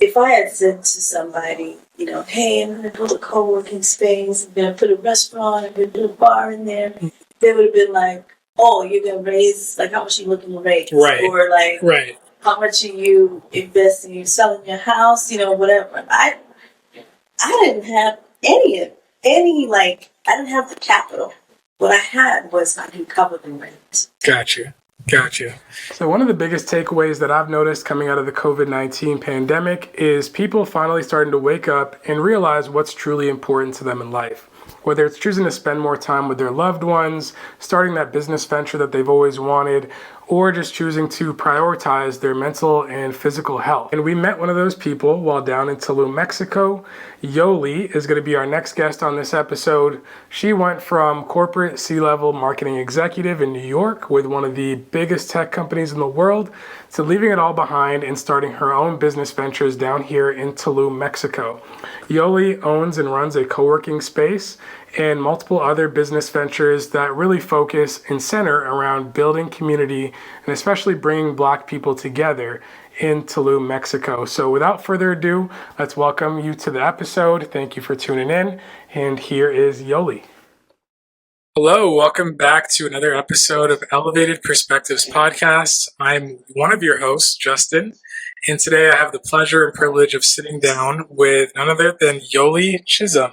if I had said to somebody, hey, I'm going to build a co-working space, I'm going to put a restaurant, I'm going to put a bar in there, they would have been like, oh, you're going to raise, like, how much are you looking to raise? Right. Or, like, right. How much are you investing? You selling your house? Whatever. I didn't have I didn't have the capital. What I had was I can cover the rent. Gotcha. So one of the biggest takeaways that I've noticed coming out of the COVID-19 pandemic is people finally starting to wake up and realize what's truly important to them in life. Whether it's choosing to spend more time with their loved ones, starting that business venture that they've always wanted, or just choosing to prioritize their mental and physical health. And we met one of those people while down in Tulum, Mexico. Yoli is going to be our next guest on this episode. She went from corporate C-level marketing executive in New York with one of the biggest tech companies in the world to leaving it all behind and starting her own business ventures down here in Tulum, Mexico. Yoli owns and runs a co-working space and multiple other business ventures that really focus and center around building community and especially bringing Black people together in Tulum, Mexico. So without further ado, let's welcome you to the episode. Thank you for tuning in. And here is Yoli. Hello, welcome back to another episode of Elevated Perspectives Podcast. I'm one of your hosts, Justin, and today I have the pleasure and privilege of sitting down with none other than Yoli Chisholm.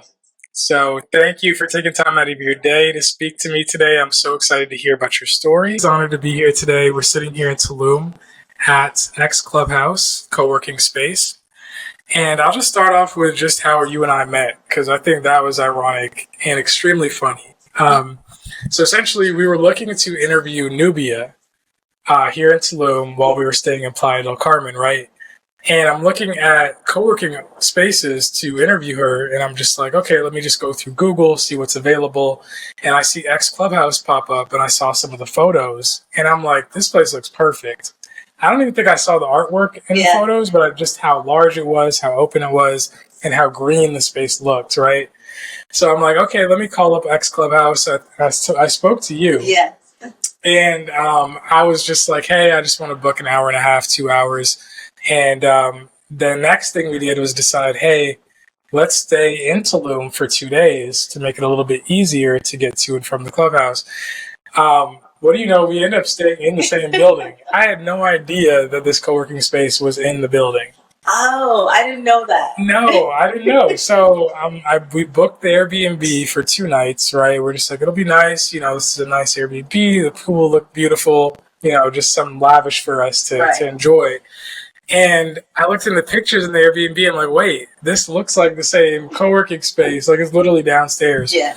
So thank you for taking time out of your day to speak to me today. I'm so excited to hear about your story. It's an honor to be here today. We're sitting here in Tulum at X Clubhouse co-working space. And I'll just start off with just how you and I met, because I think that was ironic and extremely funny. So essentially, we were looking to interview Nubia here in Tulum while we were staying in Playa del Carmen, right? And I'm looking at co-working spaces to interview her, and I'm just like, okay, let me just go through Google, see what's available. And I see X Clubhouse pop up, and I saw some of the photos, and I'm like, this place looks perfect. I don't even think I saw the artwork in the photos, but just how large it was, how open it was, and how green the space looked, right? So I'm like, okay, let me call up X Clubhouse. I spoke to you. Yeah. And I was just like, hey, I just want to book an hour and a half, 2 hours. And the next thing we did was decide, hey, let's stay in Tulum for 2 days to make it a little bit easier to get to and from the clubhouse. What do you know? We ended up staying in the same building. I had no idea that this co-working space was in the building. Oh, I didn't know that. No, I didn't know. So we booked the Airbnb for 2 nights, right? We're just like, it'll be nice. This is a nice Airbnb. The pool looked beautiful. Just something lavish for us to enjoy. And I looked in the pictures in the Airbnb. I'm like, wait, this looks like the same co-working space. Like it's literally downstairs. Yeah.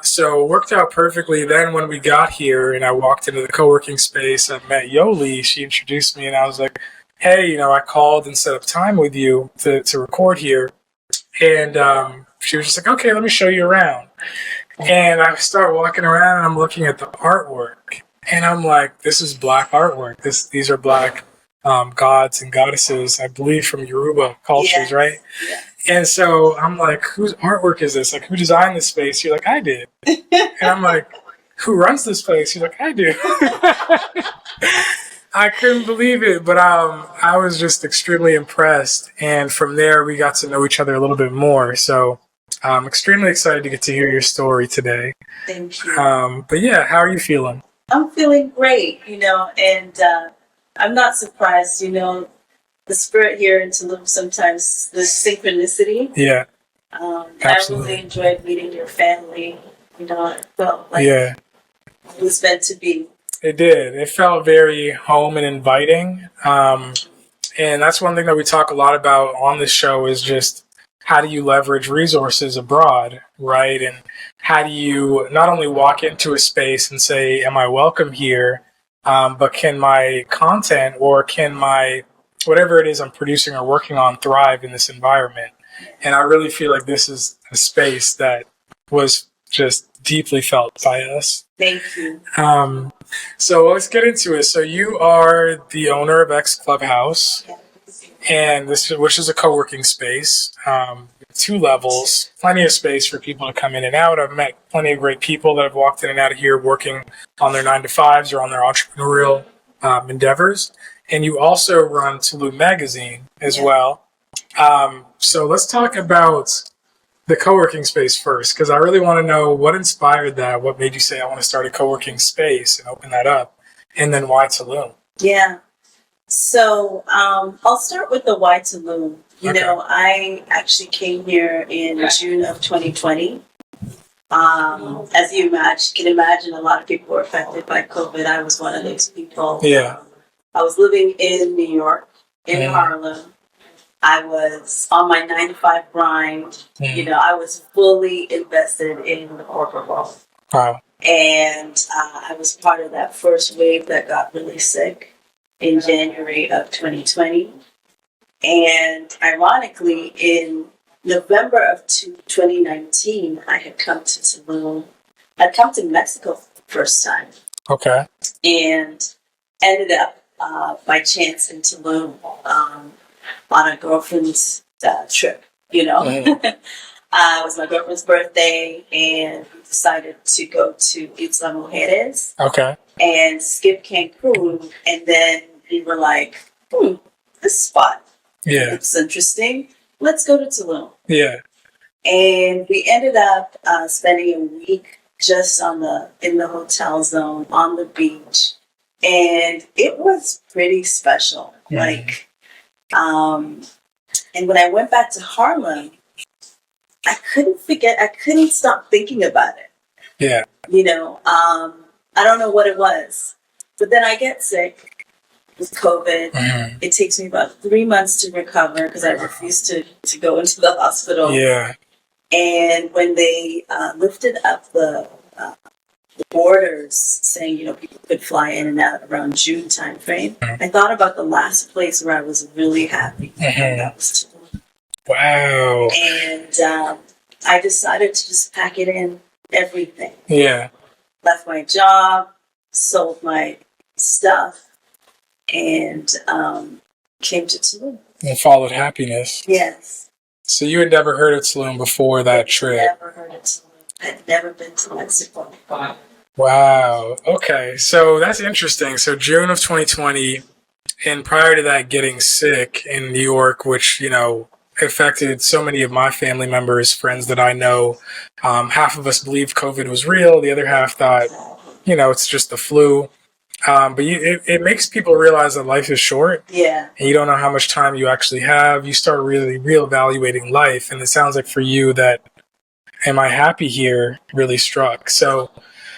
So it worked out perfectly. Then when we got here and I walked into the co-working space, I met Yoli. She introduced me and I was like, hey, I called and set up time with you to record here. And she was just like, okay, let me show you around. And I start walking around and I'm looking at the artwork. And I'm like, this is Black artwork. These are Black gods and goddesses, I believe, from Yoruba cultures, right? Yeah. And so I'm like, whose artwork is this? Like, who designed this space? You're like, I did. And I'm like, who runs this place? You're like, I do. I couldn't believe it, but I was just extremely impressed. And from there, we got to know each other a little bit more. So I'm extremely excited to get to hear your story today. Thank you. But yeah, how are you feeling? I'm feeling great, and I'm not surprised, the spirit here in Tulum, sometimes the synchronicity. Yeah. Absolutely. I really enjoyed meeting your family. It felt like it was meant to be. It did. It felt very home and inviting. And that's one thing that we talk a lot about on this show is just how do you leverage resources abroad, right? And how do you not only walk into a space and say, am I welcome here? But can my content or can my whatever it is I'm producing or working on thrive in this environment? And I really feel like this is a space that was just deeply felt by us. Thank you. So let's get into it. So you are the owner of X Clubhouse, and which is a co-working space, 2 levels, plenty of space for people to come in and out. I've met plenty of great people that have walked in and out of here working on their 9-to-5s or on their entrepreneurial endeavors. and you also run Tulum Magazine as Yeah. well. So let's talk about the co-working space first, because I really want to know what inspired that. What made you say, I want to start a co-working space and open that up? And then why Tulum? Yeah. So I'll start with the why Tulum. You Okay. know, I actually came here in June of 2020. As you can imagine, a lot of people were affected by COVID. I was one of those people. Yeah. I was living in New York, in Harlem. I was on my 9 to 5 grind. You know, I was fully invested in the corporate world. Wow. And I was part of that first wave that got really sick in January of 2020. And ironically, in November of 2019, I had come to Tulum. I'd come to Mexico for the first time. Okay. And ended up by chance in Tulum on a girlfriend's trip, you know. It was my girlfriend's birthday, and we decided to go to Isla Mujeres. Okay. And skip Cancun, and then we were like, this spot looks interesting. Let's go to Tulum. Yeah. And we ended up spending a week just in the hotel zone on the beach, and it was pretty special. Like, and when I went back to Harlem, I couldn't stop thinking about it. Yeah. You know, I don't know what it was, but then I get sick with COVID. It takes me about 3 months to recover because I refused to go into the hospital. Yeah. And when they lifted up the borders, saying, you know, people could fly in and out around June timeframe, I thought about the last place where I was really happy. And that was Tulum. Wow. And I decided to just pack it in, everything. Yeah. Left my job, sold my stuff, and came to Tulum. And followed happiness. Yes. So you had never heard of Tulum before that trip? Never heard of Tulum. I'd never been to Mexico. Wow. Okay. So that's interesting. So June of 2020, and prior to that, getting sick in New York, which, you know, affected so many of my family members, friends that I know. Half of us believed COVID was real. The other half thought, you know, it's just the flu. But it makes people realize that life is short. Yeah. And you don't know how much time you actually have. You start really reevaluating life. And it sounds like for you that, am I happy here, really struck. So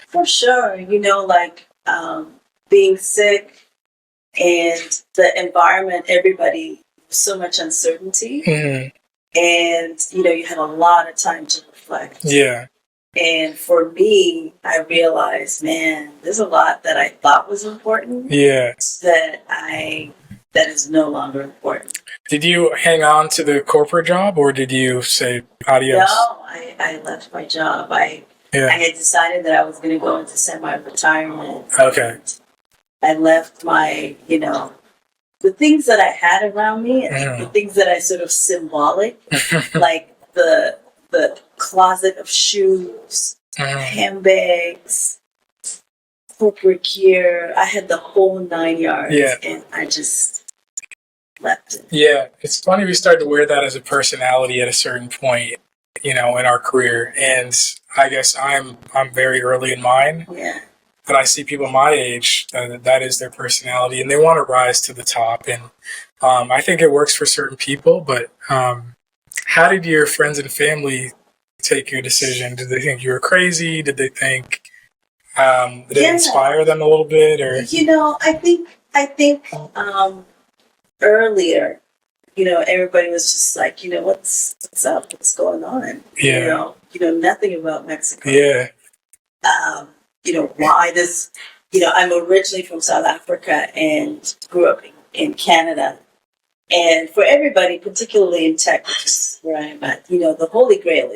for sure, you know, like being sick and the environment, everybody, so much uncertainty. And, you know, you had a lot of time to reflect. Yeah. And for me, I realized, man, there's a lot that I thought was important. Yeah. That is no longer important. Did you hang on to the corporate job, or did you say adios? No, I left my job. I had decided that I was going to go into semi-retirement. Okay. I left my, you know, the things that I had around me, and the things that I sort of symbolic, like the closet of shoes, handbags, corporate gear. I had the whole 9 yards, and I just left it. Yeah, it's funny we started to wear that as a personality at a certain point, you know, in our career. And I guess I'm very early in mine. Yeah. But I see people my age that is their personality, and they want to rise to the top. And I think it works for certain people. But how did your friends and family take your decision? Did they think you were crazy? Did they think did it inspire them a little bit? Or you know, I think earlier, you know, everybody was just like, you know, what's up? What's going on? Yeah. You know nothing about Mexico. Yeah. You know, why this, you know, I'm originally from South Africa and grew up in Canada. And for everybody, particularly in tech, which is where I am at, you know, the holy grail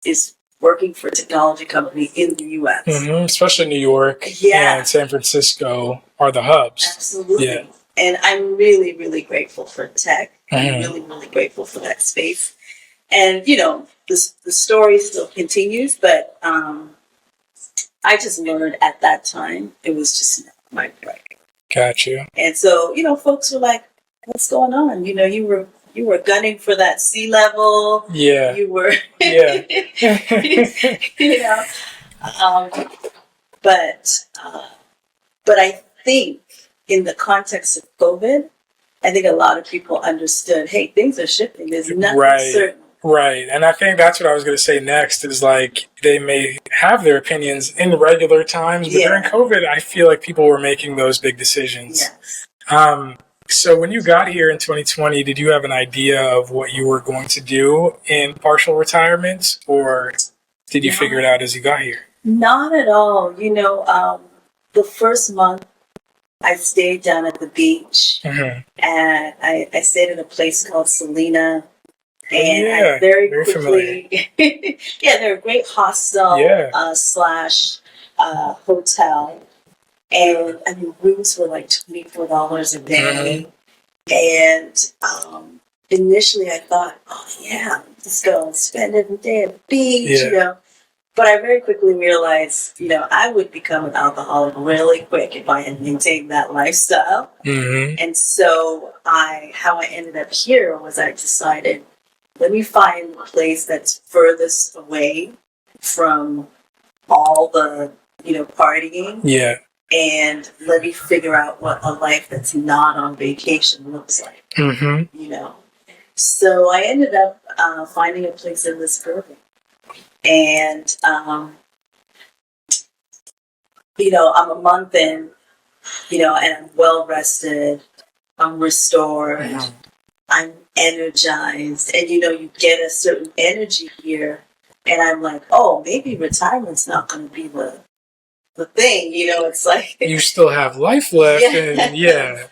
is working for a technology company in the U.S. Especially New York and San Francisco are the hubs. Absolutely. Yeah. And I'm really, really grateful for tech. I'm really, really grateful for that space. And, you know, the story still continues, but I just learned at that time it was just not my right. Got you. And so, folks were like, what's going on? You were gunning for that sea level. Yeah. You were, Yeah. you know, um, but, but I think in the context of COVID, I think a lot of people understood, hey, things are shifting. There's nothing certain. Right. And I think that's what I was going to say next is like they may have their opinions in regular times, but during COVID, I feel like people were making those big decisions. Yes. So when you got here in 2020, did you have an idea of what you were going to do in partial retirement, or did you figure it out as you got here? Not at all. The first month I stayed down at the beach, and I stayed in a place called Selena. And I very quickly, they're a great hostel slash hotel. And I mean, rooms were like $24 a day. And initially I thought, oh yeah, let's go and spend every day at the beach, But I very quickly realized, I would become an alcoholic really quick if I had maintained that lifestyle. And so how I ended up here was I decided, let me find a place that's furthest away from all the, partying. Yeah. And let me figure out what a life that's not on vacation looks like. So I ended up finding a place in this building. And, I'm a month in, and I'm well rested. I'm restored. I'm energized. And, you get a certain energy here. And I'm like, oh, maybe retirement's not going to be the thing. It's like... You still have life left and,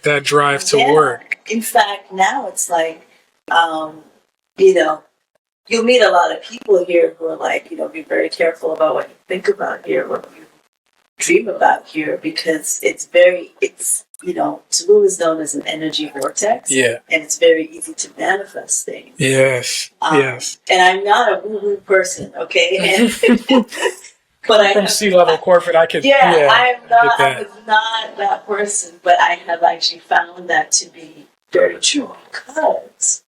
that drive to work. In fact, now it's like, you'll meet a lot of people here who are like, be very careful about what you think about here, what you dream about here, because Tulum is known as an energy vortex. Yeah. And it's very easy to manifest things. Yes. Yes. And I'm not a woo-woo person, okay? But from C-level corporate, I could. I was not that person, but I have actually found that to be very true because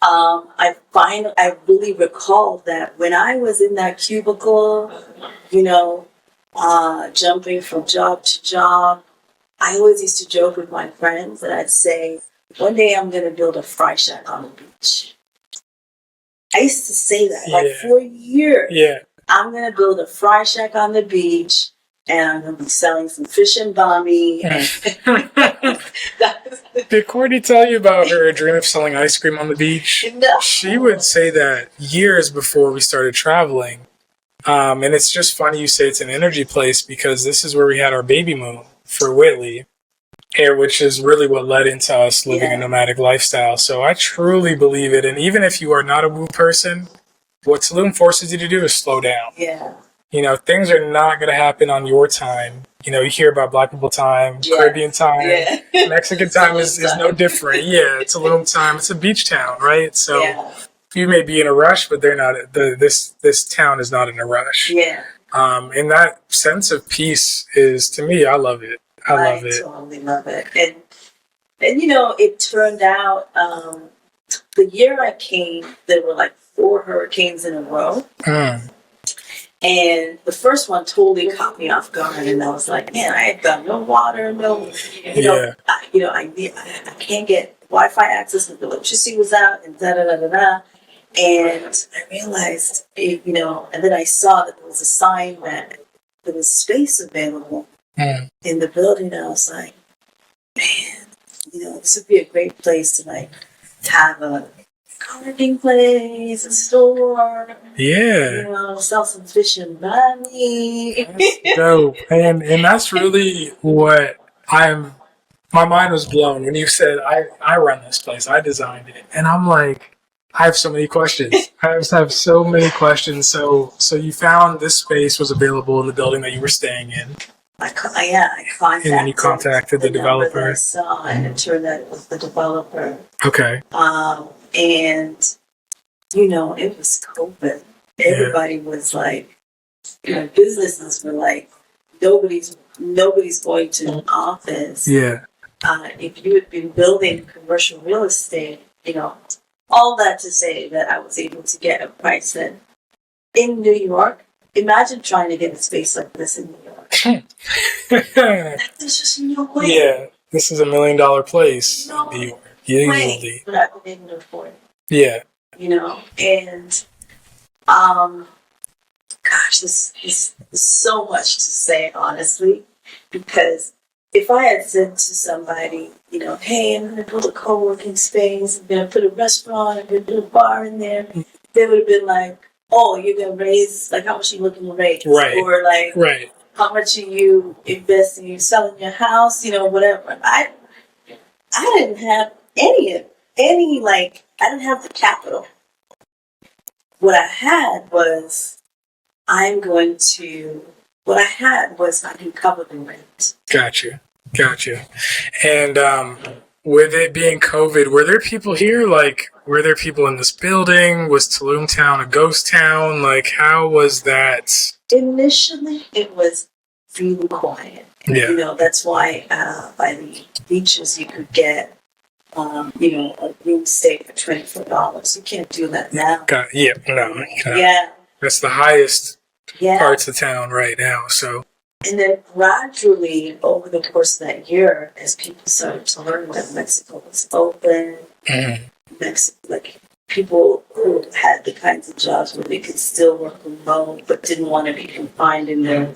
I really recall that when I was in that cubicle, jumping from job to job, I always used to joke with my friends and I'd say, one day I'm going to build a fry shack on the beach. I used to say that for years. Yeah. I'm going to build a fry shack on the beach and I'm going to be selling some fish and bami. Did Courtney tell you about her dream of selling ice cream on the beach? No. She would say that years before we started traveling. And it's just funny you say it's an energy place because this is where we had our baby moon for Whitley, which is really what led into us living a nomadic lifestyle. So I truly believe it. And even if you are not a woo person, what Salum forces you to do is slow down. Yeah. Things are not going to happen on your time. You hear about Black people time, Caribbean time, Mexican time is no different. Yeah, it's Tulum time. It's a beach town, right? So you may be in a rush, but they're not. This town is not in a rush. Yeah. And that sense of peace is, to me, I love it. I love it. I totally love it. And it turned out the year I came, there were like 4 hurricanes in a row. And the first one totally caught me off guard, and I was like, "Man, I had got no water, I can't get Wi-Fi access, and the electricity was out, and da da da da da." And I realized, and then I saw that there was a sign that there was space available in the building, and I was like, "Man, this would be a great place to like have a coworking place, a store. Sell some fish and money." That's dope. And that's really what my mind was blown when you said, I run this place, I designed it. And I'm like, I have so many questions. I just have so many questions. So you found this space was available in the building that you were staying in. I contacted. And then you contacted the developer. I saw, and it turned out it was the developer. Okay. And it was COVID. Everybody was like, businesses were like, nobody's nobody's going to an office. Yeah. If you had been building commercial real estate, all that to say that I was able to get a price that in New York, imagine trying to get a space like this in New York. There's just no way. Yeah, this is $1 million place No in New York. Usually. way. But I didn't afford it. Yeah. And gosh, this is so much to say, honestly, because if I had said to somebody, hey, I'm going to build a co-working space, I'm going to put a restaurant, I'm going to put a bar in there, they would have been like, oh, you're going to raise, like, how much are you looking to raise? Right. Or, like, right. How much are you investing? You selling your house? Whatever. I didn't have I didn't have the capital. What I had was, I can cover the rent. Gotcha. And with it being COVID, were there people here? Like, were there people in this building? Was Tulum town a ghost town? Like, how was that? Initially, it was really quiet. Yeah. That's why by the beaches you could get, a room stay for $24. You can't do that now. No. Yeah. That's the highest Yeah. parts of town right now. So. And then gradually, over the course of that year, as people started to learn that Mexico was open, people who had the kinds of jobs where they could still work remote but didn't want to be confined in their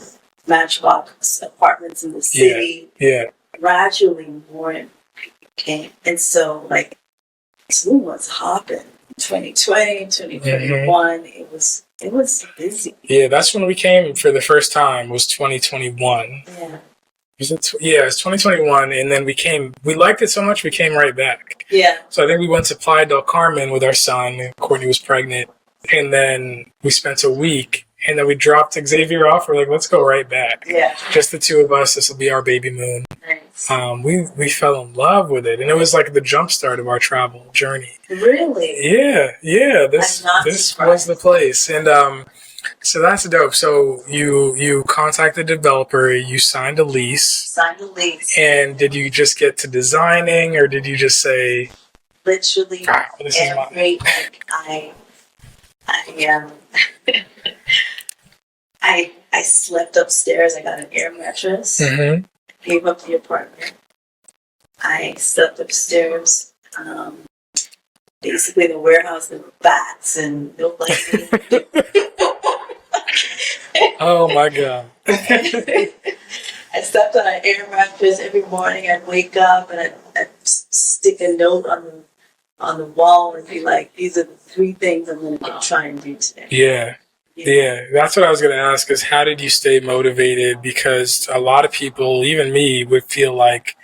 matchbox apartments in the city. Yeah. Gradually, more people came. And so, Tulum was hopping. 2020, 2021, it was busy. Yeah, that's when we came for the first time, was 2021. Yeah. It was 2021, and then we liked it so much, we came right back. Yeah. So I think we went to Playa del Carmen with our son, and Courtney was pregnant, and then we spent a week, and then we dropped Xavier off, we're like, let's go right back. Yeah. Just the two of us, this will be our baby moon. Nice. We fell in love with it, and it was like the jumpstart of our travel journey. Really? Yeah. This was the place, and so that's dope. So you contacted the developer, you signed a lease. And did you just get to designing, or did you just say, literally, this is mine? I slept upstairs. I got an air mattress. Mm-hmm. Gave up the apartment. I slept upstairs. Basically, the warehouse with bats and nobody. Oh my God. I slept on an air mattress every morning. I'd wake up and I'd stick a note on the wall and be like, these are the 3 things I'm going to try and do today. Yeah, that's what I was going to ask, is how did you stay motivated? Because a lot of people, even me, would feel like,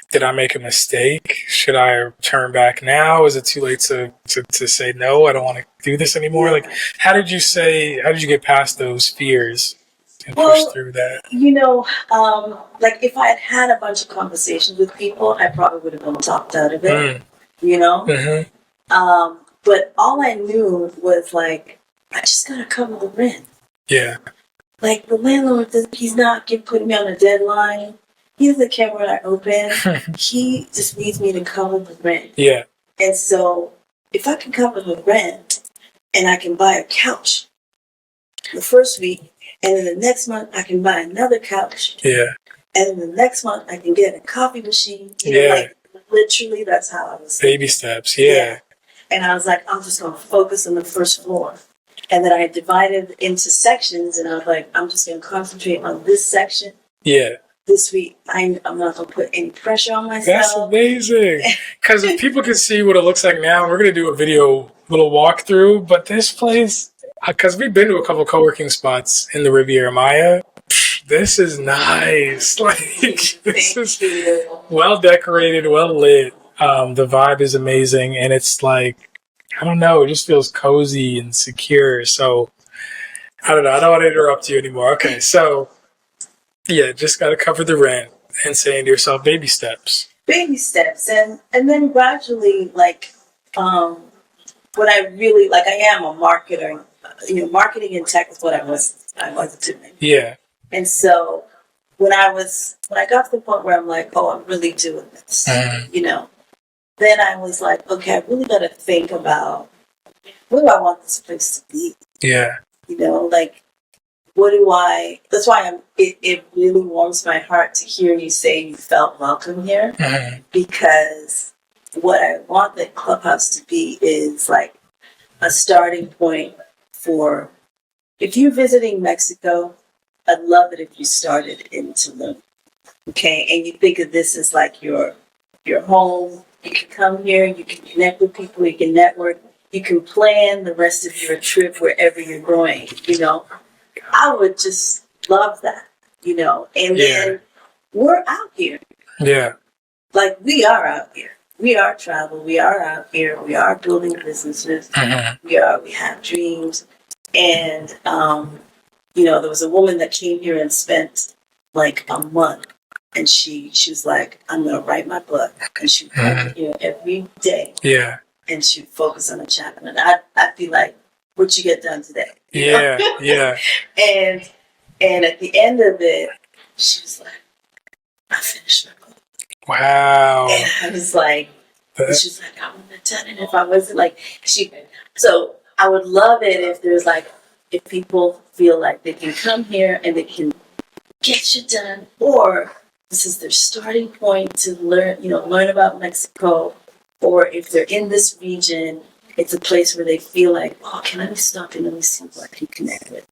did I make a mistake? Should I turn back now? Is it too late to say, no, I don't want to do this anymore? Yeah. Like, how did you get past those fears and push through that? If I had had a bunch of conversations with people, I probably would have been talked out of it, Mm-hmm. But all I knew was, I just got to cover the rent. Yeah. The landlord, he's not putting me on a deadline. He doesn't care when I open. He just needs me to cover the rent. Yeah. And so if I can cover the rent and I can buy a couch the first week, and then the next month I can buy another couch. Yeah. And then the next month I can get a coffee machine. Literally, that's how I was. Baby steps. Yeah. And I was like, I'm just going to focus on the first floor. And then I divided into sections, and I was like, I'm just going to concentrate on this section. Yeah. This week, I'm not going to put any pressure on myself. That's amazing. Because if people can see what it looks like now, we're going to do a little walkthrough. But this place, because we've been to a couple co-working spots in the Riviera Maya, this is nice. This is well decorated, well lit. The vibe is amazing, and it's I don't know, it just feels cozy and secure. So I don't know. I don't want to interrupt you anymore. Okay, so. Yeah, just got to cover the rent and saying to yourself, baby steps. Baby steps. And then gradually, what I really, I am a marketer. Marketing and tech is what I was doing. Yeah. And so when I got to the point where I'm like, oh, I'm really doing this, then I was like, okay, I really got to think about what do I want this place to be? Yeah. Like, that's why it really warms my heart to hear you say you felt welcome here, because what I want the clubhouse to be is like a starting point for, if you're visiting Mexico, I'd love it if you started in Tulum, okay? And you think of this as like your home. You can come here, you can connect with people, you can network, you can plan the rest of your trip wherever you're going, I would just love that, and then we're out here. Yeah. Like, we are out here. We are travel. We are out here. We are building businesses. We have dreams. And, there was a woman that came here and spent like a month, and she was like, I'm going to write my book. And she would come here every day. Yeah. And she'd focus on a chapter. And I'd be like, what you get done today? Yeah. Yeah. And at the end of it, she was like, I finished my book. Wow. And I was like, she's like, I wouldn't have done it if I wasn't like, so I would love it if people feel like they can come here and they can get shit done, or this is their starting point to learn about Mexico, or if they're in this region, it's a place where they feel like, oh, can I stop and let me see who I can connect with?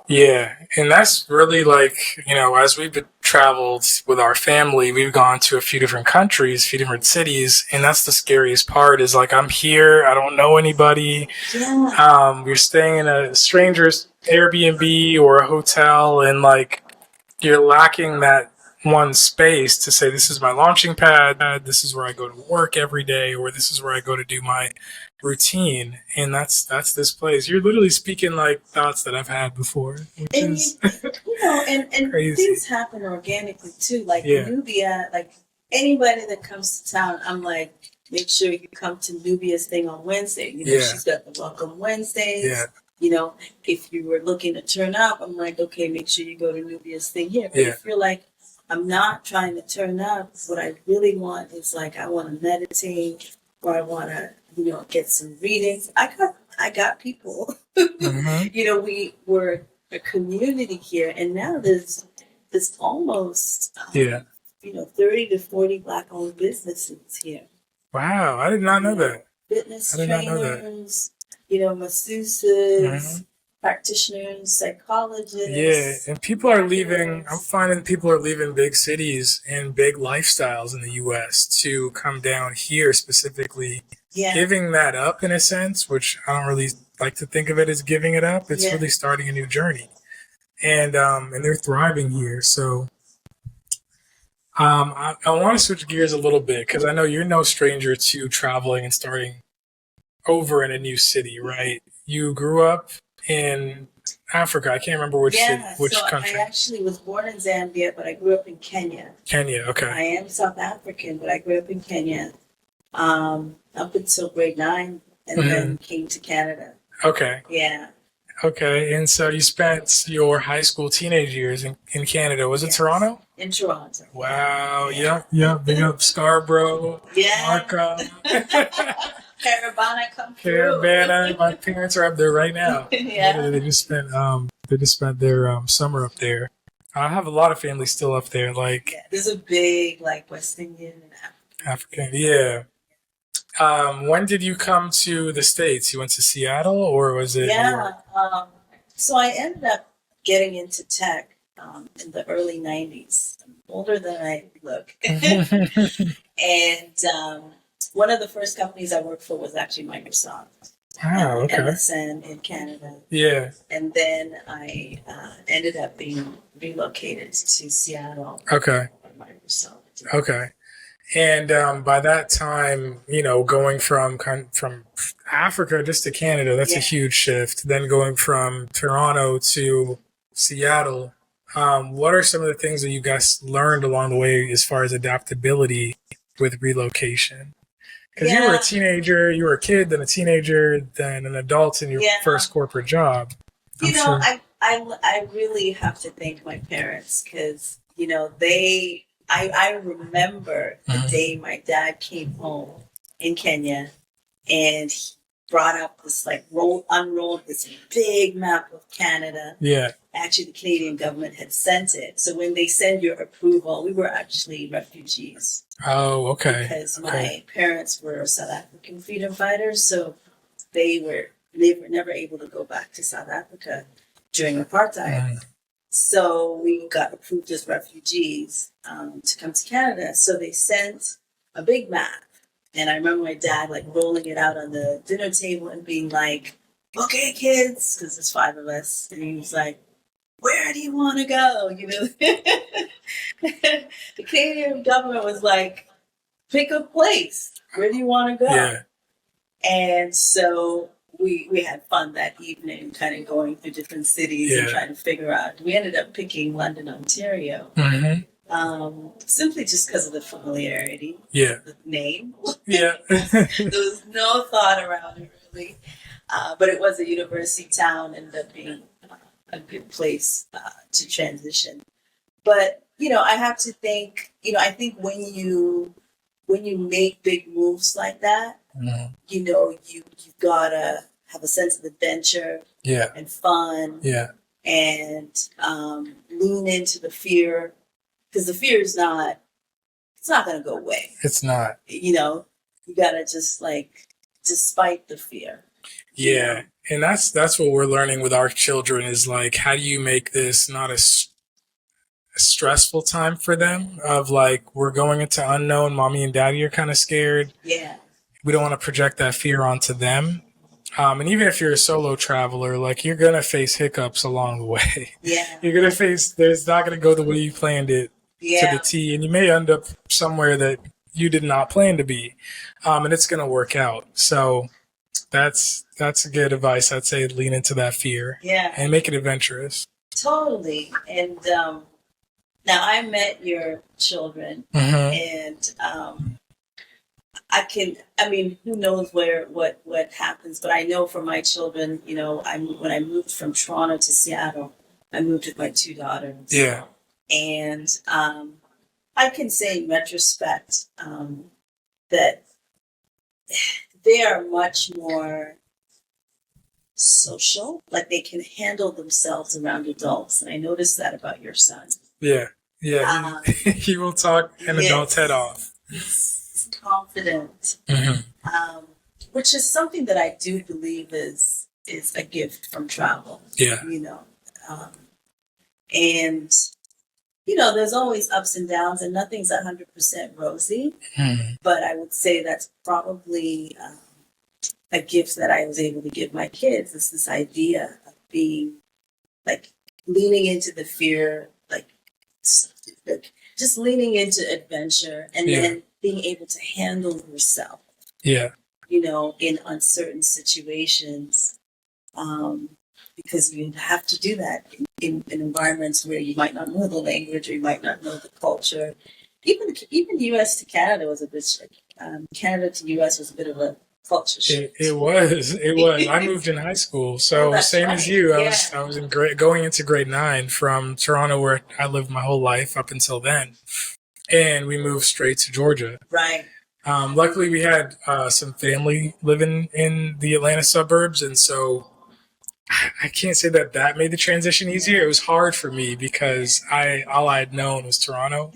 Yeah, and that's really like, as we've traveled with our family, we've gone to a few different countries, a few different cities, and that's the scariest part is like, I'm here, I don't know anybody. Yeah. You're staying in a stranger's Airbnb or a hotel, and like, you're lacking that one space to say, this is my launching pad, this is where I go to work every day, or this is where I go to do my routine, and that's this place. You're literally speaking like thoughts that I've had before, which is and crazy. Things happen organically too. Like Nubia, like anybody that comes to town, I'm like, make sure you come to Nubia's thing on Wednesday. She's got the Welcome Wednesdays. If you were looking to turn up, I'm like, okay, make sure you go to Nubia's thing here. But if you're like, I'm not trying to turn up, what I really want is like, I want to meditate, or I want to get some readings. I got people. We were a community here, and now there's almost 30 to 40 Black-owned businesses here. Wow, I did not know that. Fitness trainers, masseuses, practitioners, psychologists. Yeah, and people are leaving. I'm finding people are leaving big cities and big lifestyles in the U.S. to come down here specifically. Giving that up in a sense, which I don't really like to think of it as giving it up. It's really starting a new journey, and they're thriving here. So, I want to switch gears a little bit because I know you're no stranger to traveling and starting over in a new city, right? You grew up in Africa. I can't remember which country. I actually was born in Zambia, but I grew up in Kenya. Kenya, okay. I am South African, but I grew up in Kenya. Up until grade 9, and then came to Canada. Okay. Yeah. Okay, and so you spent your high school teenage years in Canada. Was it Toronto? In Toronto. Wow. Yeah. Big up Scarborough. Yeah. Markham. Caravana come through. Caravana. My parents are up there right now. They just spent their summer up there. I have a lot of family still up there. There's a big West Indian and African. Yeah. When did you come to the States? You went to Seattle, or was it? So I ended up getting into tech in the early 90s. I'm older than I look. And one of the first companies I worked for was actually Microsoft. Wow, okay. MSN in Canada. Yeah. And then I ended up being relocated to Seattle. Okay. Microsoft. Okay. And by that time, going from Africa just to Canada, that's a huge shift. Then going from Toronto to Seattle, what are some of the things that you guys learned along the way as far as adaptability with relocation? Because you were a teenager, you were a kid, then a teenager, then an adult in your first corporate job. I really have to thank my parents because, you know, I remember the day my dad came home in Kenya and he brought up this like unrolled this big map of Canada. Yeah. Actually, the Canadian government had sent it. So when they send your approval, we were actually refugees. Oh, okay. Because my parents were South African freedom fighters, so they were never able to go back to South Africa during apartheid. So we got approved as refugees to come to Canada. So they sent a big map. And I remember my dad like rolling it out on the dinner table and being like, okay, kids, because there's 5 of us. And he was like, where do you want to go? You know, the Canadian government was like, pick a place. Where do you want to go? Yeah. And so we had fun that evening, kind of going through different cities and trying to figure out. We ended up picking London, Ontario, simply just because of the familiarity. Yeah. The name. Yeah. There was no thought around it really, but it was a university town, ended up being a good place to transition. But you know, I have to think. You know, I think when you make big moves like that, you know, you gotta have a sense of adventure, and fun, and lean into the fear, because the fear is not gonna go away. It's not. You know, you gotta just like, despite the fear. Yeah. You know? And that's what we're learning with our children is like, how do you make this not a stressful time for them of like, we're going into unknown, mommy and daddy are kind of scared. Yeah. We don't want to project that fear onto them. And even if you're a solo traveler, like you're going to face hiccups along the way. Yeah. You're going to face, there's not going to go the way you planned it to the T, and you may end up somewhere that you did not plan to be. And it's going to work out. So that's good advice. I'd say lean into that fear. Yeah. And make it adventurous. Totally. And now I met your children, and I mean, who knows what happens, but I know for my children, you know, when I moved from Toronto to Seattle, I moved with my 2 daughters. Yeah. And I can say in retrospect that they are much more social, like they can handle themselves around adults. And I noticed that about your son. Yeah. Yeah. He will talk an adult's head off. He's confident, which is something that I do believe is a gift from travel. Yeah. You know, and you know, there's always ups and downs, and nothing's 100% rosy. But I would say that's probably a gift that I was able to give my kids. Is this idea of being like leaning into the fear, like just leaning into adventure, and then being able to handle yourself. Yeah. You know, in uncertain situations, because you have to do that in environments where you might not know the language or you might not know the culture. Even U.S. to Canada was a bit. Canada to U.S. was a bit of a culture shift. It was. I moved in high school, so same as you. I was in going into grade 9 from Toronto, where I lived my whole life up until then, and we moved straight to Georgia. Right. Luckily, we had some family living in the Atlanta suburbs, and so I can't say that made the transition easier. It was hard for me because all I had known was Toronto.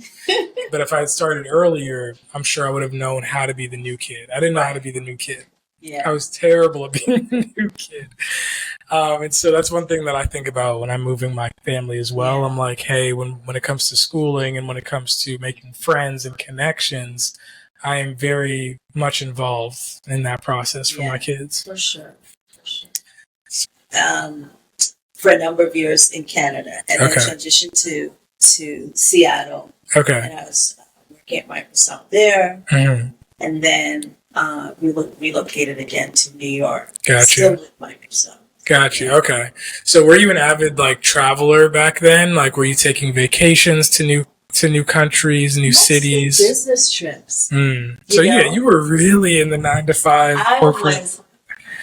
But if I had started earlier, I'm sure I would have known how to be the new kid. I didn't know how to be the new kid. Yeah. I was terrible at being the new kid. And so that's one thing that I think about when I'm moving my family as well. Yeah. I'm like, hey, when it comes to schooling and when it comes to making friends and connections, I am very much involved in that process for my kids. For sure. For a number of years in Canada, and then transitioned to Seattle. Okay. And I was working at Microsoft there, and then relocated again to New York. Gotcha. Still with Microsoft. Gotcha. Yeah. Okay. So were you an avid traveler back then? Like, were you taking vacations to new countries, new cities? Business trips. So you were really in the 9 to 5 corporate. I was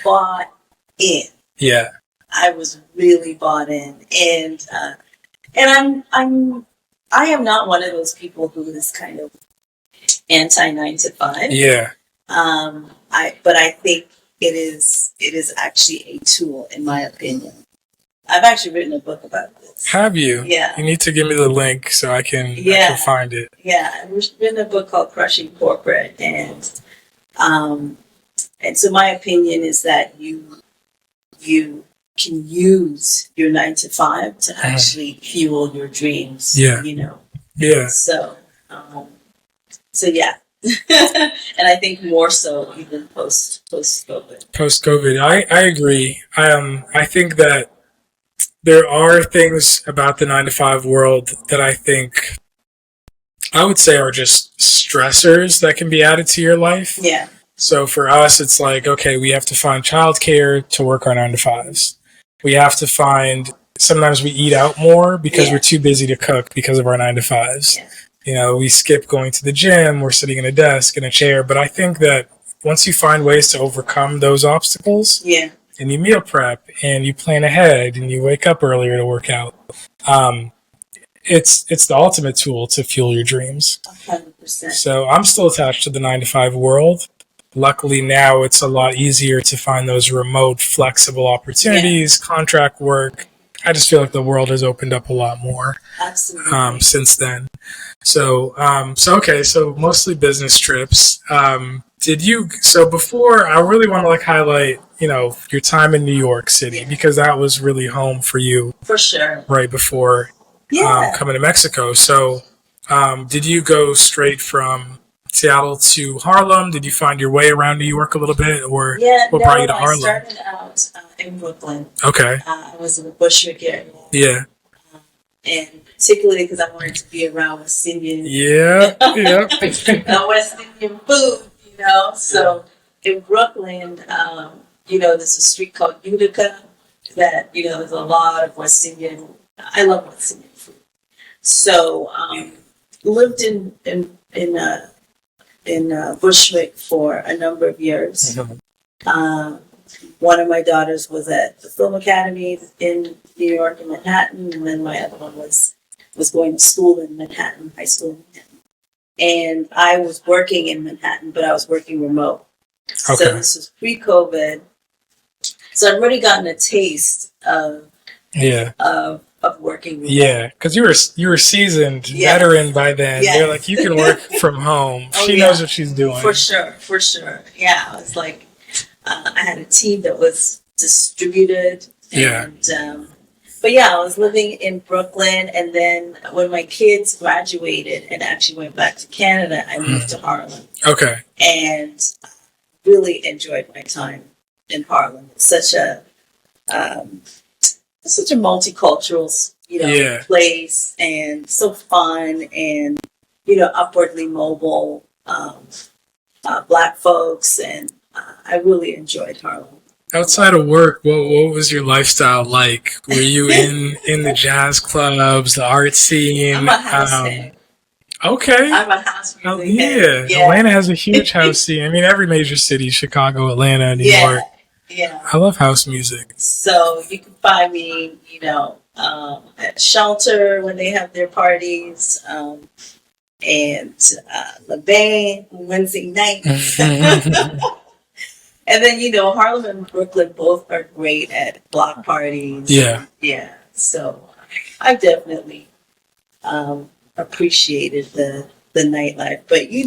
bought in. Yeah. I was really bought in, and I am not one of those people who is kind of anti 9 to 5. Yeah. But I think it is actually a tool, in my opinion. I've actually written a book about this. Have you? Yeah. You need to give me the link so I can find it. Yeah, I've written a book called Crushing Corporate, and so my opinion is that you can use your 9 to 5 to actually fuel your dreams. Yeah. Yeah. So yeah. And I think more so even post COVID. Post COVID, I agree. I think that there are things about the 9 to 5 world that I would say are just stressors that can be added to your life. Yeah. So for us, it's like, okay, we have to find childcare to work our 9 to 5s. We have to sometimes we eat out more because we're too busy to cook because of our 9 to 5s. Yeah. We skip going to the gym, we're sitting in a desk, in a chair. But I think that once you find ways to overcome those obstacles, and you meal prep and you plan ahead and you wake up earlier to work out, it's the ultimate tool to fuel your dreams. 100%. So I'm still attached to the 9 to 5 world. Luckily now it's a lot easier to find those remote, flexible opportunities, contract work. I just feel like the world has opened up a lot more. Absolutely. Since then. So mostly business trips. Before, I really want to highlight, your time in New York City, because that was really home for you. For sure. Right before coming to Mexico. So did you go straight from Seattle to Harlem? Did you find your way around New York a little bit, or what brought you to Harlem? I started out in Brooklyn. Okay. I was in the Bushwick area. Yeah. And particularly because I wanted to be around West Indian. Yeah. West Indian food, So in Brooklyn, there's a street called Utica that, there's a lot of West Indian. I love West Indian food. So lived in Bushwick for a number of years. One of my daughters was at the Film Academy in New York, in Manhattan, and then my other one was going to school in Manhattan, high school in Manhattan. And I was working in Manhattan, but I was working remote. Okay. So this was pre-COVID. So I've already gotten a taste of working remote. Yeah, because you were seasoned veteran by then. They're like, you can work from home. She knows what she's doing. For sure. Yeah, I was like, I had a team that was distributed. And, but I was living in Brooklyn, and then when my kids graduated and actually went back to Canada, I moved to Harlem. Okay. And really enjoyed my time in Harlem. It's such a multicultural, place, and so fun, and upwardly mobile Black folks, and I really enjoyed Harlem. Outside of work, what was your lifestyle like? Were you in the jazz clubs, the art scene? I'm a house fan. Okay. I'm a house music fan. Yeah. Atlanta has a huge house scene. I mean, every major city, Chicago, Atlanta, New York. Yeah. I love house music. So you can find me, at Shelter when they have their parties, and LeBain Wednesday night. And then, Harlem and Brooklyn both are great at block parties. Yeah. Yeah. So I definitely appreciated the nightlife. But, New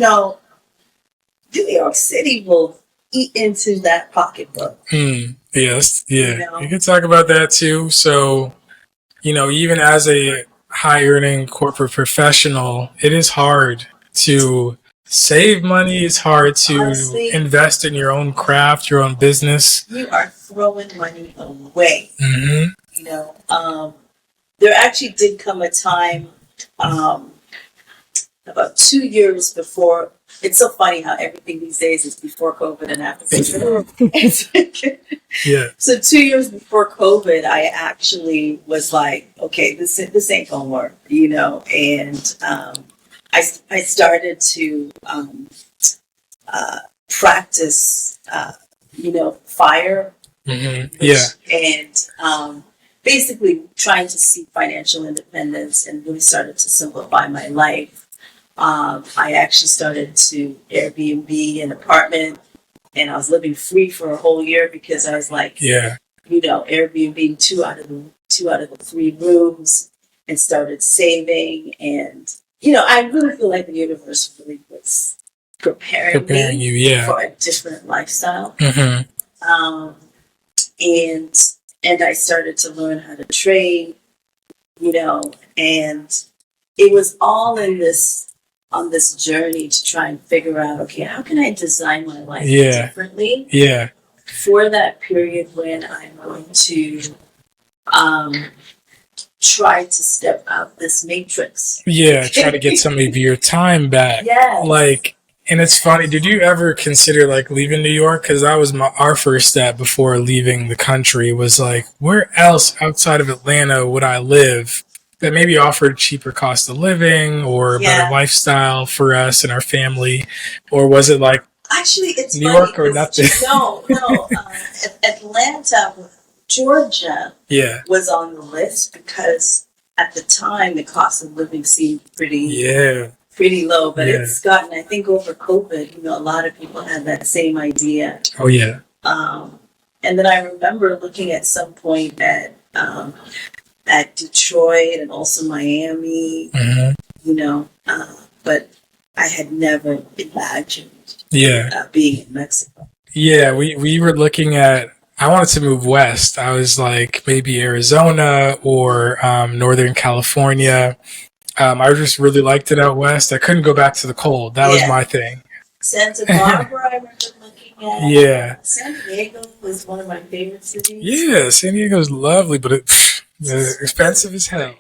York City will eat into that pocketbook. Yes. Yeah. You can talk about that too. So, even as a high earning corporate professional, it is hard to save money. It's hard to invest in your own craft, your own business. You are throwing money away. Mm-hmm. There actually did come a time about 2 years before. It's so funny how everything these days is before COVID and after COVID. Yeah. So 2 years before COVID, I actually was like, okay, this ain't gonna work, and I started to practice, F.I.R.E. Mm-hmm. Yeah. And basically trying to seek financial independence and really started to simplify my life. I actually started to Airbnb an apartment, and I was living free for a whole year because I was like, Airbnb two out of the 3 rooms, and started saving. And I really feel like the universe really was preparing me you, for a different lifestyle. Mm-hmm. And I started to learn how to trade, and it was all on this journey to try and figure out, okay, how can I design my life differently? Yeah. For that period when I'm going to try to step out this matrix. Yeah, try to get some of your time back. Yes. And it's funny, did you ever consider leaving New York? Because that was our first step before leaving the country, was where else outside of Atlanta would I live that maybe offered cheaper cost of living or a better lifestyle for us and our family? Or was it actually, it's New York or nothing? No. Atlanta, Georgia was on the list because at the time the cost of living seemed pretty low, but it's gotten, I think over COVID, a lot of people had that same idea. Oh yeah. And then I remember looking at some point at Detroit and also Miami, but I had never imagined being in Mexico. Yeah, we were looking at, I wanted to move west. I was maybe Arizona or Northern California. I just really liked it out west. I couldn't go back to the cold. That was my thing. Santa Barbara, I remember looking at. Yeah. San Diego was one of my favorite cities. Yeah, San Diego's lovely, but it's expensive as hell.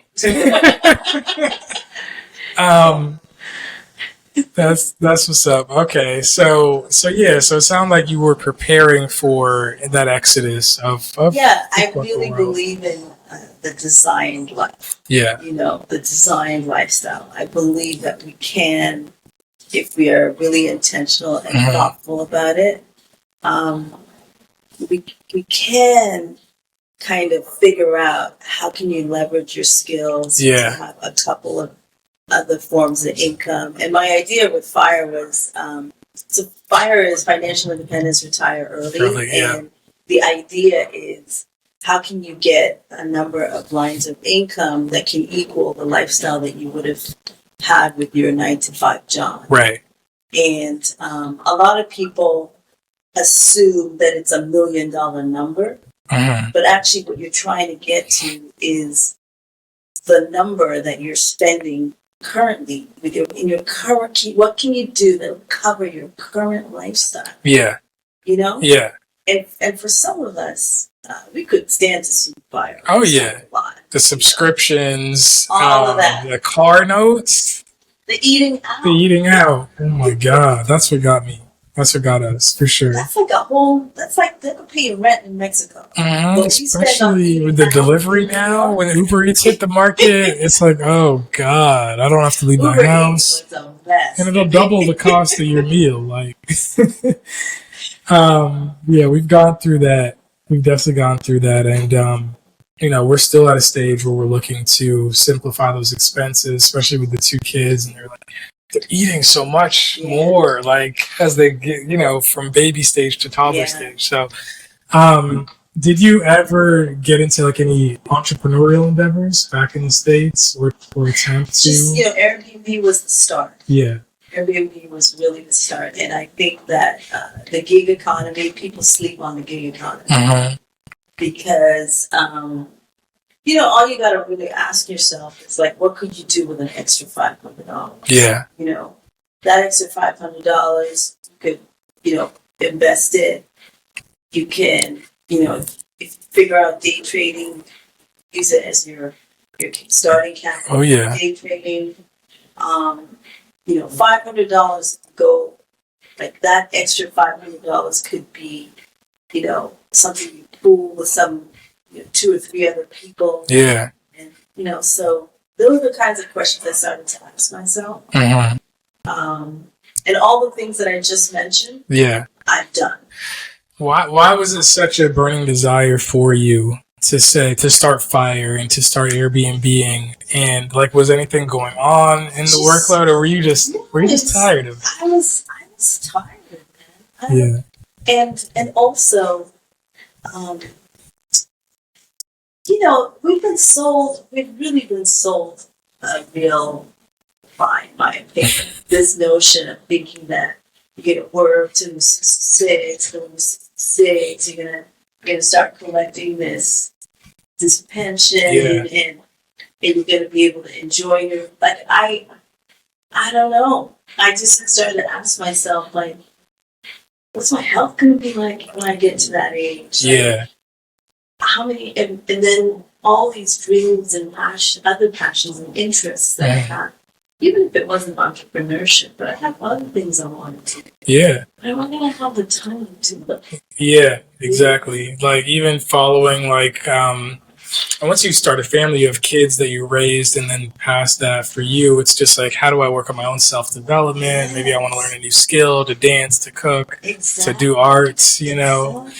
That's what's up. Okay, so it sounded like you were preparing for that exodus of I really believe in the designed life. Yeah. The designed lifestyle. I believe that we can, if we are really intentional and thoughtful about it, we can kind of figure out how can you leverage your skills to have a couple of other forms of income. And my idea with F.I.R.E was, so F.I.R.E is financial independence, retire early. And the idea is, how can you get a number of lines of income that can equal the lifestyle that you would have had with your 9-to-5 job? Right. And a lot of people assume that it's $1 million number, but actually what you're trying to get to is the number that you're spending currently with in your current key. What can you do that will cover your current lifestyle? Yeah. Yeah. And for some of us, we could stand to see F.I.R.E. Oh yeah, the subscriptions, all of that, the car notes, the eating out. Oh my God, that's what got me. That's what got us for sure. That's like they could pay rent in Mexico. Especially with the delivery now, when Uber Eats hit the market, it's oh God, I don't have to leave my house, and it'll double the cost of your meal. We've gone through that. We've definitely gone through that, and we're still at a stage where we're looking to simplify those expenses, especially with the 2 kids, and they're eating so much more, as they get, from baby stage to toddler stage. So, did you ever get into any entrepreneurial endeavors back in the States, or attempt to? Just, Airbnb was the start. Yeah. Airbnb was really the start, and I think that the gig economy, people sleep on the gig economy because all you got to really ask yourself is what could you do with an extra $500? Yeah. That extra $500 you could invest it. You can if you figure out day trading, use it as your starting capital. Oh yeah. Day trading. $500 go, that extra $500 could be, something you pool with some 2 or 3 other people. Yeah. And, so those are the kinds of questions I started to ask myself. And all the things that I just mentioned, I've done. Why was it such a burning desire for you to start F.I.R.E and to start Airbnb-ing? And like, was anything going on in the workload, or were you just tired of it? I was tired of it, man. And also, um, we've really been sold a real lie, in my opinion. This notion of thinking that you're gonna work to 6 to 6, you're gonna start collecting this pension, and you're gonna be able to enjoy your, like, I don't know. I just started to ask myself, like, what's my health gonna be like when I get to that age? Yeah. How many, and then all these dreams and other passions and interests that I have, even if it wasn't entrepreneurship, but I have other things I wanted to do. Yeah. But I'm not gonna have the time to look. Yeah, exactly. Like, even following, like, once you start a family, you have kids that you raised, and then past that, for you, it's just like, how do I work on my own self-development? Yes. Maybe I want to learn a new skill, to dance, to cook, to do arts, And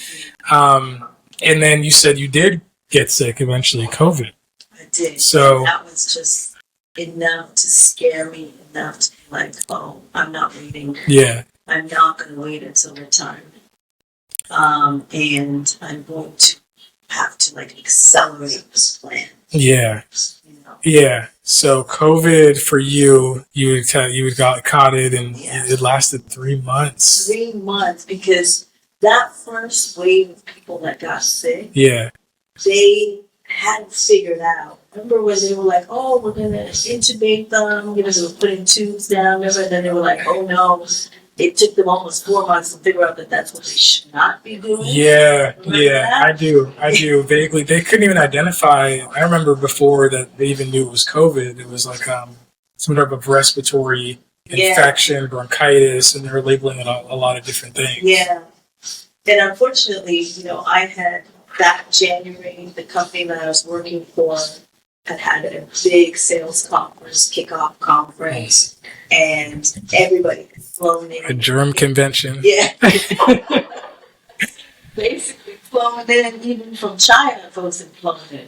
then you said you did get sick eventually, COVID. I did. So and that was just enough to scare me, enough to be like, oh, I'm not waiting. Yeah. I'm not going to wait until retirement. And I'm going to have to, like, accelerate this plan. Yeah. Yeah. So COVID for you got caught it, and it lasted 3 months. 3 months, because that first wave of people that got sick, they hadn't figured out. Remember when they were like, oh, we're going to intubate them, they were putting tubes down, remember? And then they were like, oh no. It took them almost 4 months to figure out that that's what they should not be doing. Yeah, I do vaguely. They couldn't even identify. I remember before that they even knew it was COVID. It was like some type of respiratory infection, bronchitis, and they were labeling it a lot of different things. Yeah, and unfortunately, I had that January, the company that I was working for had a big sales conference, kickoff conference, and everybody had flown in. A germ convention. Yeah. Basically flown in, even from China, folks had flown in.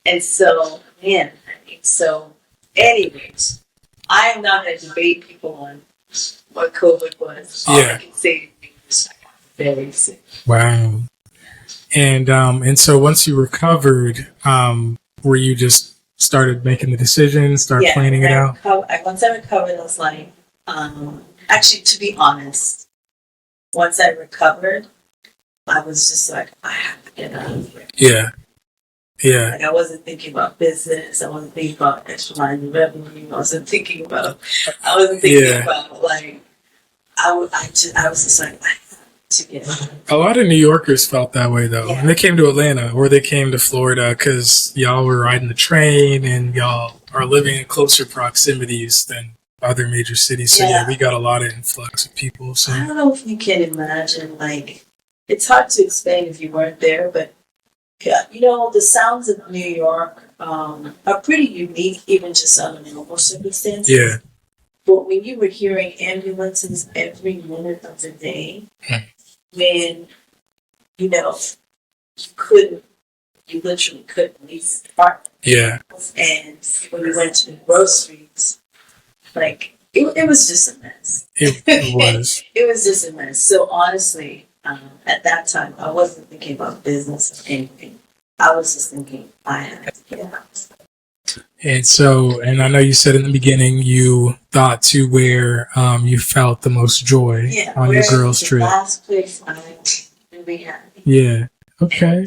And so, anyways, I am not going to debate people on what COVID was. All I can say is very sick. Wow. And so once you recovered, were you just started making the decision, planning it out? Once I recovered, I was like, actually, to be honest, once I recovered, I was just like, I have to get out of here. Yeah. Like, I wasn't thinking about business. I wasn't thinking about extra line revenue. I wasn't thinking about, like, I was just like, I have to get out. A lot of New Yorkers felt that way, though. And they came to Atlanta, or they came to Florida, because y'all were riding the train and y'all are living in closer proximities than other major cities. So we got a lot of influx of people. So I don't know if you can imagine, like, it's hard to explain if you weren't there, but the sounds of New York are pretty unique, even just under normal circumstances. Yeah. But when you were hearing ambulances every minute of the day, when you literally couldn't leave the apartment. Yeah. And when we went to the groceries, like, it was just a mess. It was. It was just a mess. So honestly, at that time, I wasn't thinking about business or anything. I was just thinking I had to get out. And so, and I know you said in the beginning you thought to where you felt the most joy on your girls' trip. Last place I'm really happy. Yeah. Okay.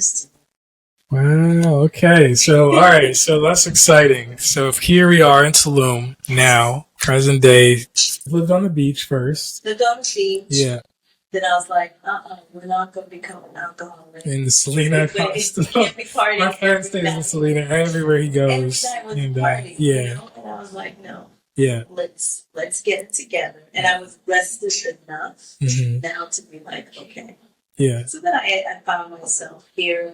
Wow. Okay. So, all right. So that's exciting. So here we are in Tulum now, present day. Lived on the beach first. Lived on the beach. Yeah. Then I was like, we're not going to become an alcoholic. In the Selena Costa. My friend stays in Selena everywhere he goes. Every night was party, And I was like, no. Yeah. Let's get it together. And I was rested enough now to be like, okay. Yeah. So then I found myself here.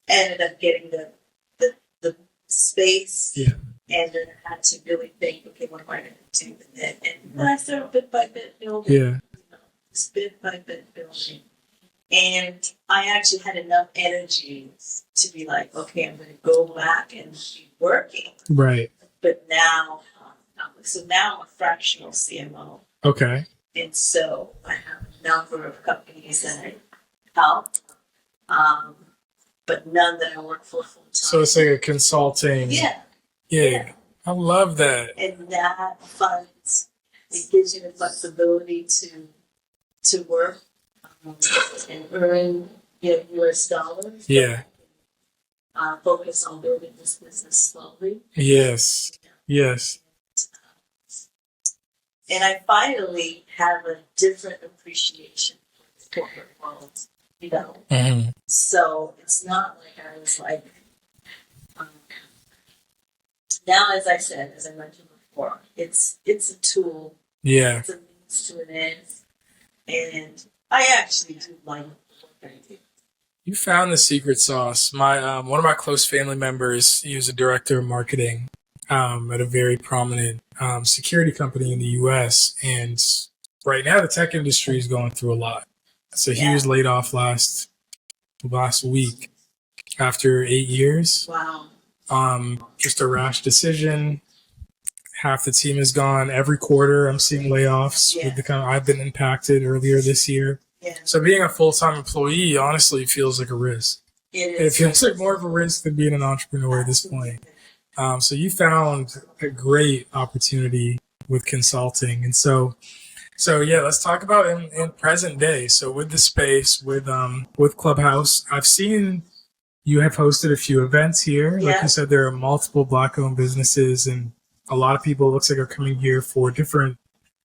Ended up getting the space. Yeah. And then I had to really think, okay, what am I going to do with it? And then I started bit by bit building. Yeah. Just bit by bit building. And I actually had enough energy to be like, okay, I'm going to go back and be working. Right. But now, now I'm a fractional CMO. Okay. And so I have a number of companies that I help, but none that I work for full time. So it's like a consulting. Yeah. I love that. And that funds, it gives you the flexibility to work and earn US dollars. Yeah. Focus on building this business slowly. Yes. Yes. And I finally have a different appreciation for the corporate world, Mm-hmm. So it's not like I was like, now, as I said, as I mentioned before, it's a tool. Yeah. It's a means to an end. And I actually do like what I do. You found the secret sauce. My one of my close family members, he was a director of marketing at a very prominent security company in the U.S. And right now, the tech industry is going through a lot. So he was laid off last week after 8 years. Wow. Just a rash decision. Half the team is gone. Every quarter, I'm seeing layoffs. Yeah. I've been impacted earlier this year. Yeah. So being a full-time employee honestly feels like a risk. It feels like more of a risk than being an entrepreneur at this point. So you found a great opportunity with consulting. And so yeah, let's talk about in present day. So with the space, with Clubhouse, I've seen you have hosted a few events here. Yeah. Like you said, there are multiple Black-owned businesses, and a lot of people, it looks like, are coming here for different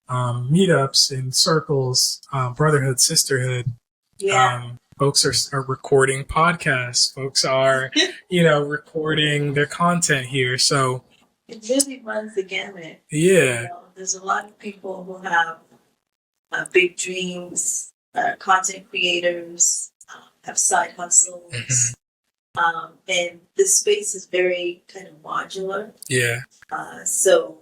meetups and circles, brotherhood, sisterhood. Yeah. Folks are recording podcasts. Folks are, recording their content here. So it really runs the gamut. Yeah. There's a lot of people who have big dreams, content creators, have side hustles. Mm-hmm. And this space is very kind of modular. Yeah. So,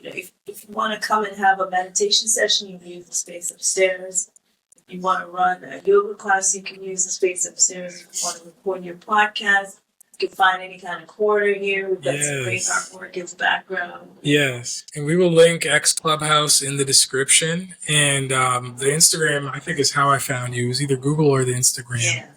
if you want to come and have a meditation session, you can use the space upstairs. If you want to run a yoga class, you can use the space upstairs. If you want to record your podcast, you can find any kind of corner here. We've got some great artwork in the background. Yes. And we will link X Clubhouse in the description. And the Instagram, I think, is how I found you. It was either Google or the Instagram. Yeah.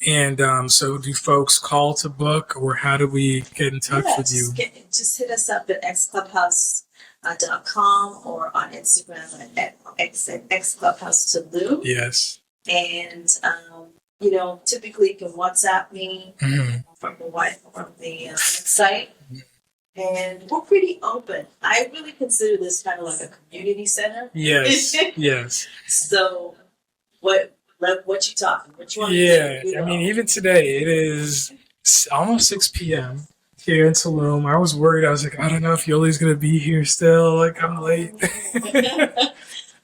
And so do folks call to book, or how do we get in touch with you? Just hit us up at xclubhouse.com or on Instagram at xclubhouse Yes. And, typically you can WhatsApp me from the website. And we're pretty open. I really consider this kind of like a community center. Yes. Yes. So what you talking? What you want Yeah. to do? I mean, even today, it is almost 6 p.m. here in Tulum. I was worried. I was like, I don't know if Yoli's going to be here still. Like, I'm late.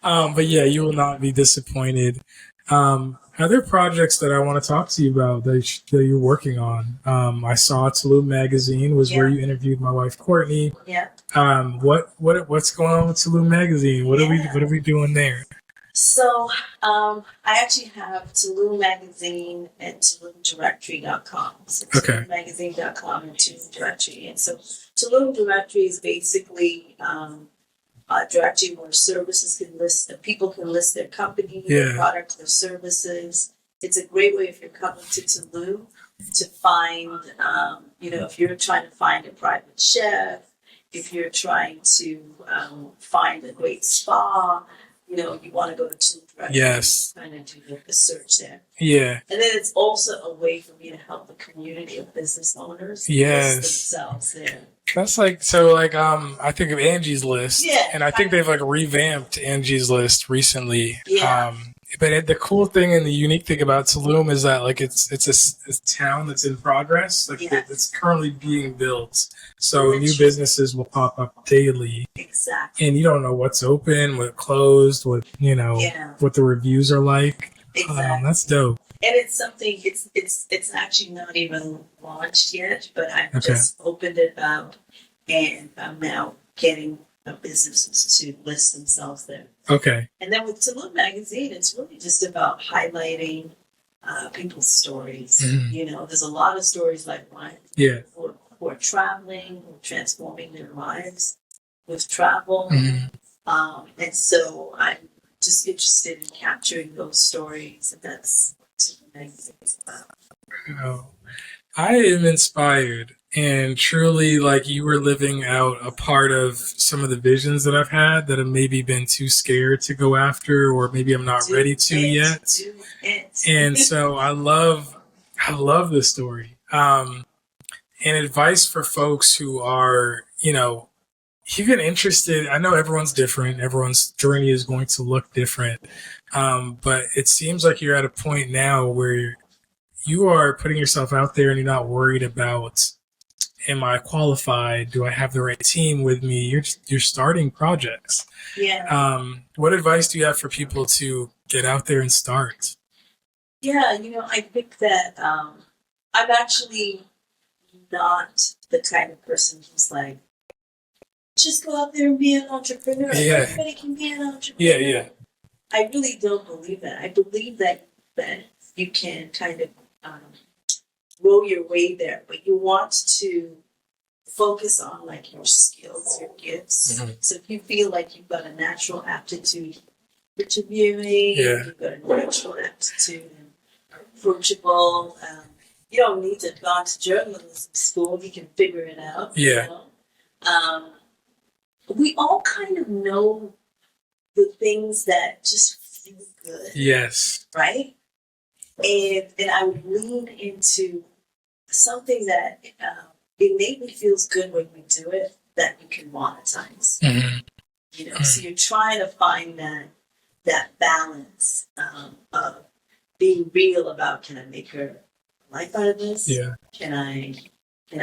But yeah, you will not be disappointed. Other projects that I want to talk to you about that you're working on. I saw Tulum Magazine was where you interviewed my wife, Courtney. Yeah. What's going on with Tulum Magazine? What are we doing there? So, I actually have Tulum Magazine and TulumDirectory.com. So TulumMagazine.com and Tulum Directory. And so Tulum Directory is basically a directory where people can list their company, their product, their services. It's a great way if you're coming to Tulum to find, if you're trying to find a private chef, if you're trying to find a great spa, you want to go to Tulum Directory. Yes. Kind of do the search there. Yeah. And then it's also a way for me to help the community of business owners list themselves there. That's I think of Angie's List. Yeah. And I think they've revamped Angie's List recently. Yeah. But the cool thing and the unique thing about Salum is that it's a town that's in progress. It's currently being built. So new businesses will pop up daily. Exactly. And you don't know what's open, what closed, what the reviews are like. Exactly. That's dope. And it's something. It's actually not even launched yet, but I've just opened it up, and I'm now getting businesses to list themselves there. Okay. And then with Tulum magazine, it's really just about highlighting people's stories. Mhm. There's a lot of stories like mine. Yeah. Who are traveling, who are transforming their lives with travel. Mhm. And so I'm just interested in capturing those stories, and that's what Tulum magazine is about. Oh, I am inspired, and truly, like, you were living out a part of some of the visions that I've had that have maybe been too scared to go after, or maybe I'm not ready to yet. And so I love this story. And advice for folks who are, even interested. I know everyone's different. Everyone's journey is going to look different. But it seems like you're at a point now where you are putting yourself out there and you're not worried about, am I qualified? Do I have the right team with me? You're starting projects. Yeah. What advice do you have for people to get out there and start? Yeah, I think that I'm actually not the kind of person who's like, just go out there and be an entrepreneur. Yeah. Everybody can be an entrepreneur. Yeah. I really don't believe that. I believe that you can kind of roll your way there, but you want to focus on like your skills, your gifts. Mm-hmm. So if you feel like you've got a natural aptitude for interviewing, you've got a natural aptitude and approachable. You don't need to have gone to journalism school. You can figure it out. Yeah. We all kind of know the things that just feel good. Yes. Right? And I would lean into something that innately feels good when we do it, that you can monetize. Mm-hmm. So you're trying to find that balance of being real about, can I make a life out of this? Yeah. Can I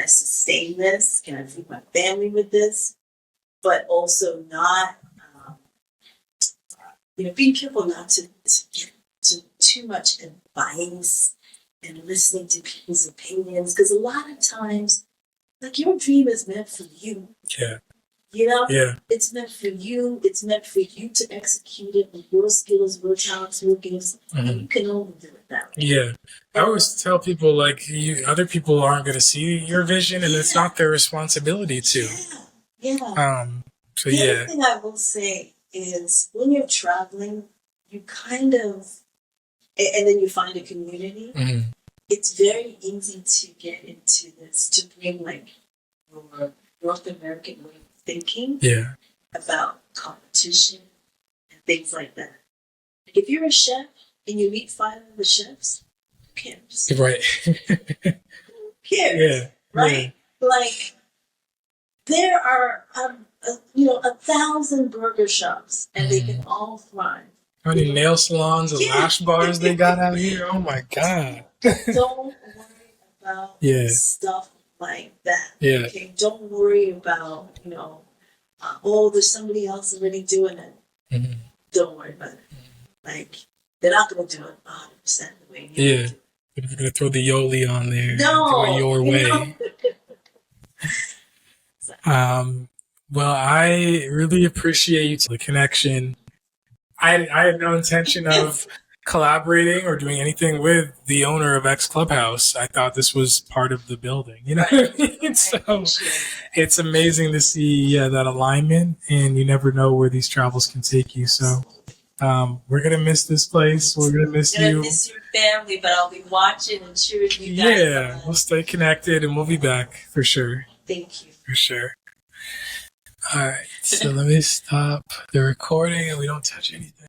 sustain this? Can I feed my family with this? But also not, being careful not to get to too much advice and listening to people's opinions, because a lot of times, like, your dream is meant for you. Yeah. Yeah. It's meant for you. It's meant for you to execute it with your skills, your talents, your gifts. Mm-hmm. And you can only do it that way. Yeah. I always tell people, like, other people aren't going to see your vision, and it's not their responsibility to. Yeah. So the other thing I will say is, when you're traveling, you kind of, and then you find a community, mm-hmm. It's very easy to get into this, to bring like your North American way of thinking about competition and things like that. If you're a chef and you meet 5 other chefs, who cares? Right. Who cares? Right? Yeah. Like, there are 1,000 burger shops, and they can all thrive. How many nail salons and lash bars they got out here? Oh my God. Don't worry about stuff like that. Yeah. Okay. Don't worry about, there's somebody else already doing it. Mm-hmm. Don't worry about it. Like, they're not going to do it 100% the way you do it. They're not going to throw the Yoli on there. No. Do it your way. Well, I really appreciate the connection. I had no intention of collaborating or doing anything with the owner of X Clubhouse. I thought this was part of the building, what I mean? So it's amazing to see that alignment, and you never know where these travels can take you. So we're going to miss this place. We're going to miss you. I'm going to miss your family, but I'll be watching and cheering you guys. Yeah, we'll stay connected, and we'll be back for sure. Thank you. For sure. All right, so let me stop the recording and we don't touch anything.